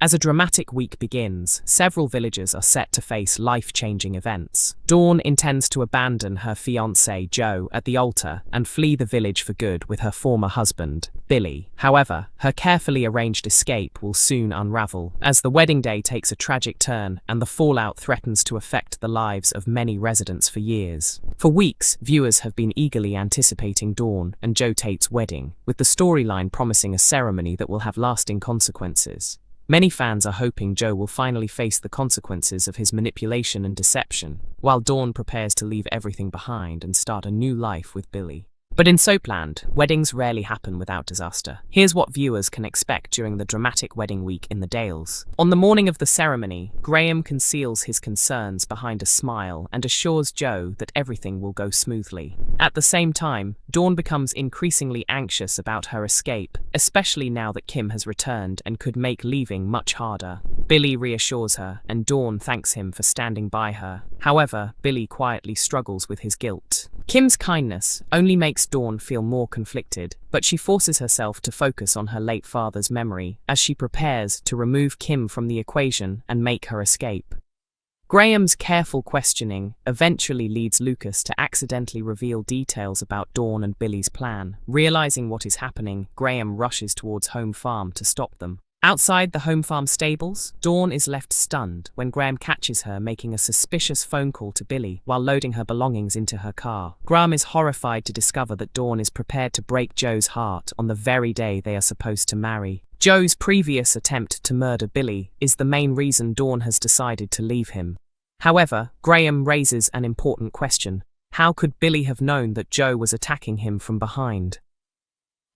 As a dramatic week begins, several villagers are set to face life-changing events. Dawn intends to abandon her fiancé, Joe, at the altar and flee the village for good with her former husband, Billy. However, her carefully arranged escape will soon unravel, as the wedding day takes a tragic turn and the fallout threatens to affect the lives of many residents for years. For weeks, viewers have been eagerly anticipating Dawn and Joe Tate's wedding, with the storyline promising a ceremony that will have lasting consequences. Many fans are hoping Joe will finally face the consequences of his manipulation and deception, while Dawn prepares to leave everything behind and start a new life with Billy. But in Soapland, weddings rarely happen without disaster. Here's what viewers can expect during the dramatic wedding week in the Dales. On the morning of the ceremony, Graham conceals his concerns behind a smile and assures Joe that everything will go smoothly. At the same time, Dawn becomes increasingly anxious about her escape, especially now that Kim has returned and could make leaving much harder. Billy reassures her, and Dawn thanks him for standing by her. However, Billy quietly struggles with his guilt. Kim's kindness only makes Dawn feel more conflicted, but she forces herself to focus on her late father's memory as she prepares to remove Kim from the equation and make her escape. Graham's careful questioning eventually leads Lucas to accidentally reveal details about Dawn and Billy's plan. Realizing what is happening, Graham rushes towards Home Farm to stop them. Outside the Home Farm stables, Dawn is left stunned when Graham catches her making a suspicious phone call to Billy while loading her belongings into her car. Graham is horrified to discover that Dawn is prepared to break Joe's heart on the very day they are supposed to marry. Joe's previous attempt to murder Billy is the main reason Dawn has decided to leave him. However, Graham raises an important question. How could Billy have known that Joe was attacking him from behind?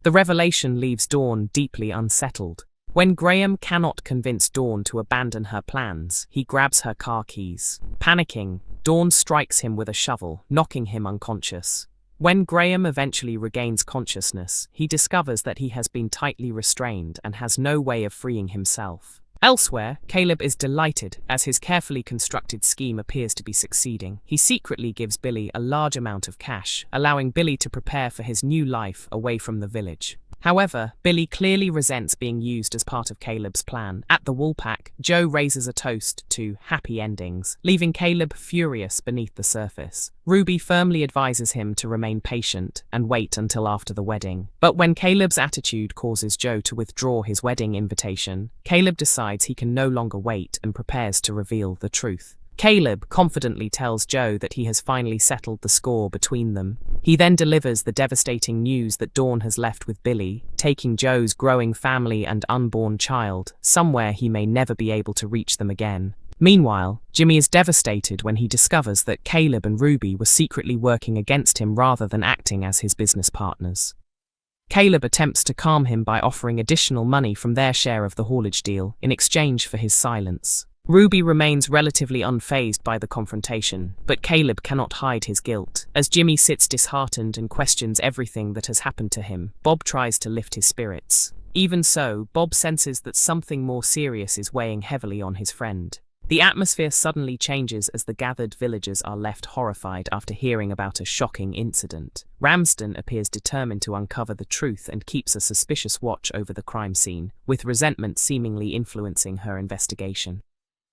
The revelation leaves Dawn deeply unsettled. When Graham cannot convince Dawn to abandon her plans, he grabs her car keys. Panicking, Dawn strikes him with a shovel, knocking him unconscious. When Graham eventually regains consciousness, he discovers that he has been tightly restrained and has no way of freeing himself. Elsewhere, Caleb is delighted as his carefully constructed scheme appears to be succeeding. He secretly gives Billy a large amount of cash, allowing Billy to prepare for his new life away from the village. However, Billy clearly resents being used as part of Caleb's plan. At the Woolpack, Joe raises a toast to happy endings, leaving Caleb furious beneath the surface. Ruby firmly advises him to remain patient and wait until after the wedding. But when Caleb's attitude causes Joe to withdraw his wedding invitation, Caleb decides he can no longer wait and prepares to reveal the truth. Caleb confidently tells Joe that he has finally settled the score between them. He then delivers the devastating news that Dawn has left with Billy, taking Joe's growing family and unborn child somewhere he may never be able to reach them again. Meanwhile, Jimmy is devastated when he discovers that Caleb and Ruby were secretly working against him rather than acting as his business partners. Caleb attempts to calm him by offering additional money from their share of the haulage deal in exchange for his silence. Ruby remains relatively unfazed by the confrontation, but Caleb cannot hide his guilt. As Jimmy sits disheartened and questions everything that has happened to him, Bob tries to lift his spirits. Even so, Bob senses that something more serious is weighing heavily on his friend. The atmosphere suddenly changes as the gathered villagers are left horrified after hearing about a shocking incident. Ramsden appears determined to uncover the truth and keeps a suspicious watch over the crime scene, with resentment seemingly influencing her investigation.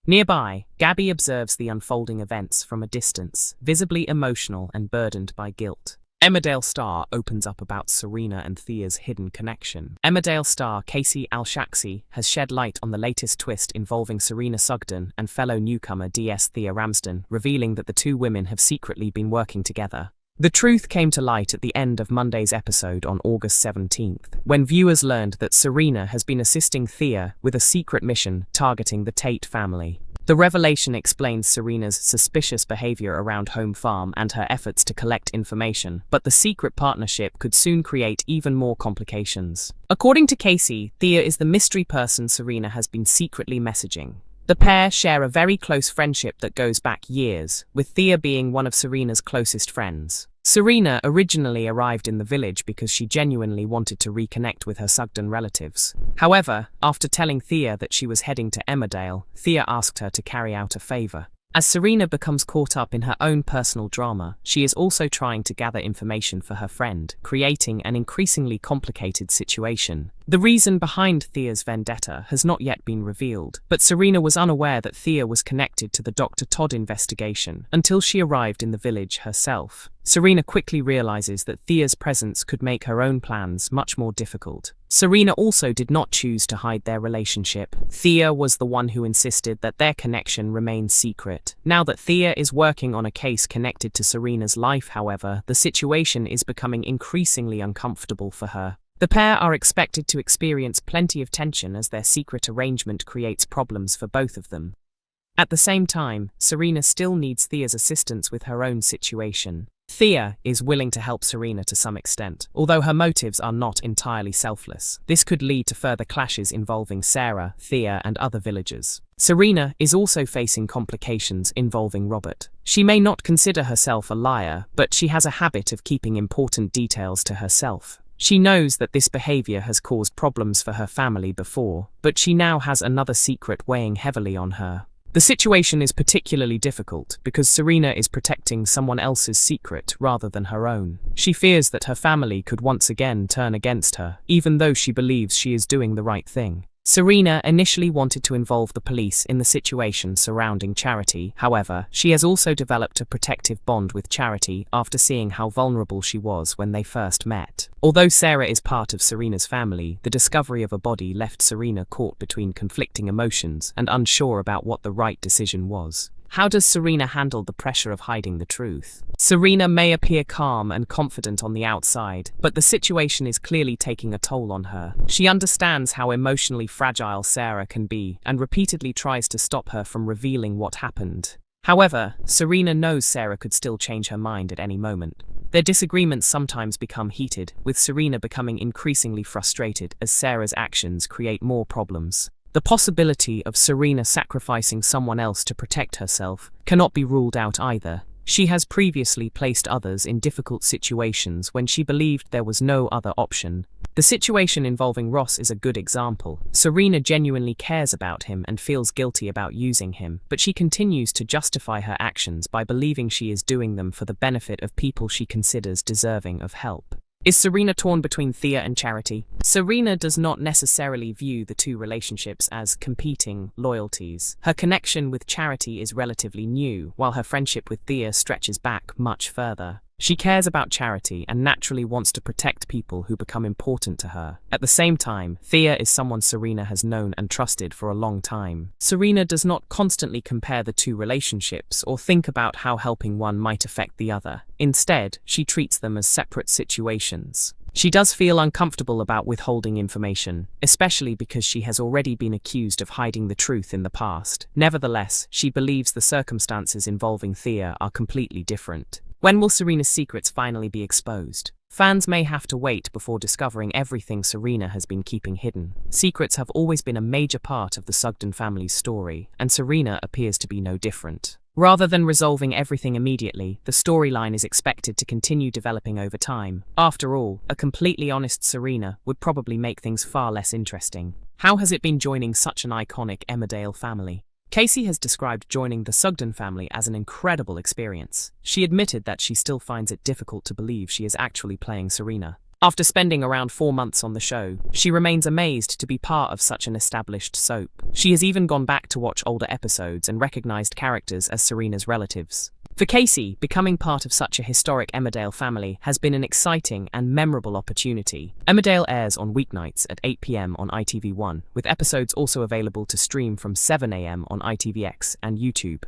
Nearby, Gabby observes the unfolding events from a distance, visibly emotional and burdened by guilt. Emmerdale star opens up about Serena and Thea's hidden connection. Emmerdale star Casey Alshaksi has shed light on the latest twist involving Serena Sugden and fellow newcomer DS Thea Ramsden, revealing that the two women have secretly been working together. The truth came to light at the end of Monday's episode on August 17th, when viewers learned that Serena has been assisting Thea with a secret mission targeting the Tate family. The revelation explains Serena's suspicious behavior around Home Farm and her efforts to collect information, but the secret partnership could soon create even more complications. According to Casey, Thea is the mystery person Serena has been secretly messaging. The pair share a very close friendship that goes back years, with Thea being one of Serena's closest friends. Serena originally arrived in the village because she genuinely wanted to reconnect with her Sugden relatives. However, after telling Thea that she was heading to Emmerdale, Thea asked her to carry out a favor. As Serena becomes caught up in her own personal drama, she is also trying to gather information for her friend, creating an increasingly complicated situation. The reason behind Thea's vendetta has not yet been revealed, but Serena was unaware that Thea was connected to the Dr. Todd investigation until she arrived in the village herself. Serena quickly realizes that Thea's presence could make her own plans much more difficult. Serena also did not choose to hide their relationship. Thea was the one who insisted that their connection remain secret. Now that Thea is working on a case connected to Serena's life, however, the situation is becoming increasingly uncomfortable for her. The pair are expected to experience plenty of tension as their secret arrangement creates problems for both of them. At the same time, Serena still needs Thea's assistance with her own situation. Thea is willing to help Serena to some extent, although her motives are not entirely selfless. This could lead to further clashes involving Sarah, Thea, and other villagers. Serena is also facing complications involving Robert. She may not consider herself a liar, but she has a habit of keeping important details to herself. She knows that this behavior has caused problems for her family before, but she now has another secret weighing heavily on her. The situation is particularly difficult because Serena is protecting someone else's secret rather than her own. She fears that her family could once again turn against her, even though she believes she is doing the right thing. Serena initially wanted to involve the police in the situation surrounding Charity. However, she has also developed a protective bond with Charity after seeing how vulnerable she was when they first met. Although Sarah is part of Serena's family, the discovery of a body left Serena caught between conflicting emotions and unsure about what the right decision was. How does Serena handle the pressure of hiding the truth? Serena may appear calm and confident on the outside, but the situation is clearly taking a toll on her. She understands how emotionally fragile Sarah can be and repeatedly tries to stop her from revealing what happened. However, Serena knows Sarah could still change her mind at any moment. Their disagreements sometimes become heated, with Serena becoming increasingly frustrated as Sarah's actions create more problems. The possibility of Serena sacrificing someone else to protect herself cannot be ruled out either. She has previously placed others in difficult situations when she believed there was no other option. The situation involving Ross is a good example. Serena genuinely cares about him and feels guilty about using him, but she continues to justify her actions by believing she is doing them for the benefit of people she considers deserving of help. Is Serena torn between Thea and Charity? Serena does not necessarily view the two relationships as competing loyalties. Her connection with Charity is relatively new, while her friendship with Thea stretches back much further. She cares about Charity and naturally wants to protect people who become important to her. At the same time, Thea is someone Serena has known and trusted for a long time. Serena does not constantly compare the two relationships or think about how helping one might affect the other. Instead, she treats them as separate situations. She does feel uncomfortable about withholding information, especially because she has already been accused of hiding the truth in the past. Nevertheless, she believes the circumstances involving Thea are completely different. When will Serena's secrets finally be exposed? Fans may have to wait before discovering everything Serena has been keeping hidden. Secrets have always been a major part of the Sugden family's story, and Serena appears to be no different. Rather than resolving everything immediately, the storyline is expected to continue developing over time. After all, a completely honest Serena would probably make things far less interesting. How has it been joining such an iconic Emmerdale family? Casey has described joining the Sugden family as an incredible experience. She admitted that she still finds it difficult to believe she is actually playing Serena. After spending around 4 months on the show, she remains amazed to be part of such an established soap. She has even gone back to watch older episodes and recognized characters as Serena's relatives. For Casey, becoming part of such a historic Emmerdale family has been an exciting and memorable opportunity. Emmerdale airs on weeknights at 8 p.m. on ITV1, with episodes also available to stream from 7 a.m. on ITVX and YouTube.